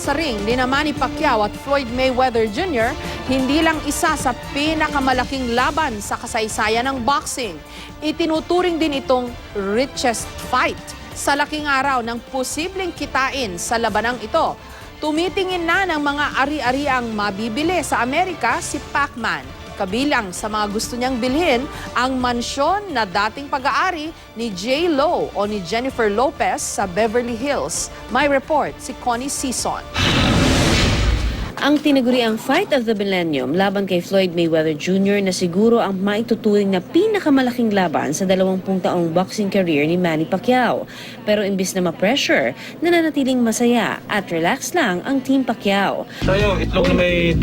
sa ring ni Manny Pacquiao at Floyd Mayweather Jr., hindi lang isa sa pinakamalaking laban sa kasaysayan ng boxing. Itinuturing din itong richest fight sa laking araw ng posibleng kitain sa labanang ito. Tumitingin na ng mga ari-ariang mabibili sa Amerika si Pacman. Kabilang sa mga gusto niyang bilhin ang mansyon na dating pag-aari ni J. Lo o ni Jennifer Lopez sa Beverly Hills. May report si Connie Sison. Ang tinaguriang Fight of the Millennium laban kay Floyd Mayweather Jr. na siguro ang maituturing na pinakamalaking laban sa 20 taong boxing career ni Manny Pacquiao. Pero imbis na ma-pressure, nananatiling masaya at relax lang ang Team Pacquiao. Tayo, itlog na may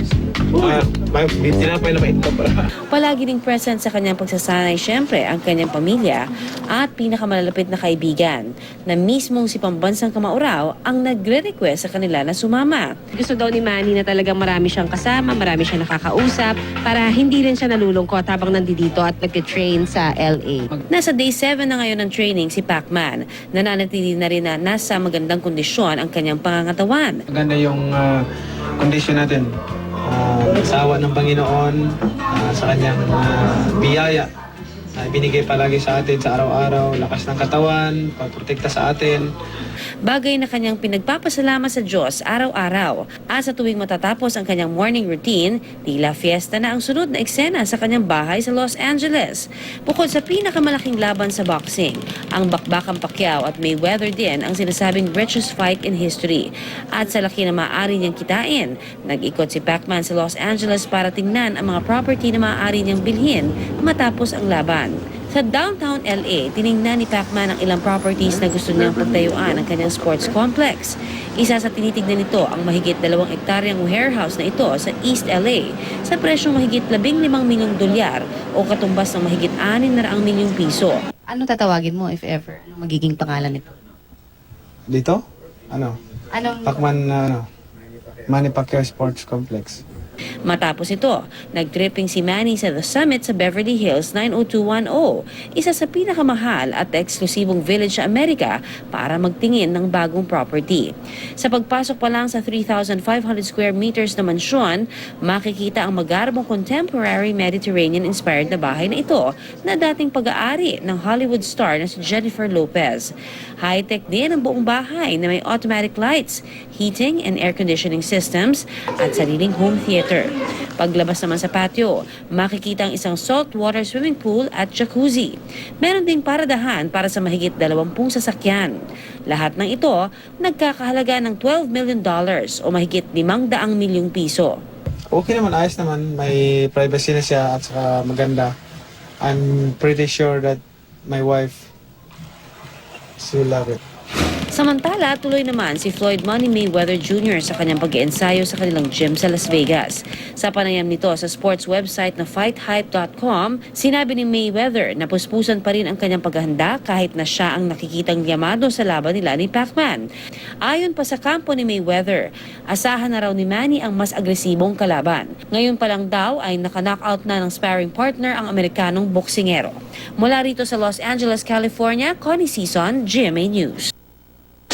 tinapay na may itlog para. Palagi ring present sa kanyang pagsasanay siyempre ang kanyang pamilya at pinakamalalapit na kaibigan na mismong si pambansang Kamauraw ang nagre-request sa kanila na sumama. Gusto daw ni Manny na talagang marami siyang kasama, marami siyang nakakausap para hindi rin siya nalulungkot habang nandito at nag-train sa LA. Nasa day 7 na ngayon ng training si Pacman. Nananatili na rin na nasa magandang kondisyon ang kanyang pangangatawan. Maganda yung kondisyon natin. Sawa ng Panginoon sa kanyang biyaya. Binigay palagi sa atin sa araw-araw, lakas ng katawan, pagprotekta sa atin. Bagay na kanyang pinagpapasalamat sa Diyos araw-araw. At sa tuwing matatapos ang kanyang morning routine, tila fiesta na ang sunod na eksena sa kanyang bahay sa Los Angeles. Bukod sa pinakamalaking laban sa boxing, ang bakbakang Pacquiao at Mayweather din ang sinasabing richest fight in history. At sa laki na maaari niyang kitain, nag-ikot si Pacman sa Los Angeles para tingnan ang mga property na maaari niyang bilhin matapos ang laban. Sa downtown LA, tiningnan ni Pacman ang ilang properties na gusto niyang pagtayuan ng kanyang sports complex. Isa sa tinitignan nito ang mahigit 2 hektaryang warehouse na ito sa East LA sa presyong mahigit 15 milyong dolyar o katumbas ng mahigit 600 milyong piso. Ano tatawagin mo if ever? Ano magiging pangalan nito? Dito? Anong Pacman, Manny Pacquiao Sports Complex. Matapos ito, nag-tripping si Manny sa The Summit sa Beverly Hills 90210, isa sa pinakamahal at eksklusibong village sa Amerika para magtingin ng bagong property. Sa pagpasok pa lang sa 3,500 square meters na mansyon, makikita ang magarbong contemporary Mediterranean-inspired na bahay na ito na dating pag-aari ng Hollywood star na si Jennifer Lopez. High-tech din ang buong bahay na may automatic lights, heating and air conditioning systems at sariling home theater. Paglabas naman sa patio, makikita ang isang saltwater swimming pool at jacuzzi. Meron ding paradahan para sa mahigit 20 sasakyan. Lahat ng ito nagkakahalaga ng $12 million o mahigit 500 milyong piso. Okay naman, ayos naman. May privacy na siya at saka maganda. I'm pretty sure that my wife will love it. Samantala, tuloy naman si Floyd Money Mayweather Jr. sa kanyang pag-iensayo sa kanilang gym sa Las Vegas. Sa panayam nito sa sports website na FightHype.com, sinabi ni Mayweather na puspusan pa rin ang kanyang paghahanda kahit na siya ang nakikitang yamado sa laban nila ni Pacman. Ayon pa sa kampo ni Mayweather, asahan na raw ni Manny ang mas agresibong kalaban. Ngayon pa lang daw ay naka-knockout na ng sparring partner ang Amerikanong boksingero. Mula rito sa Los Angeles, California, Connie Sison, GMA News.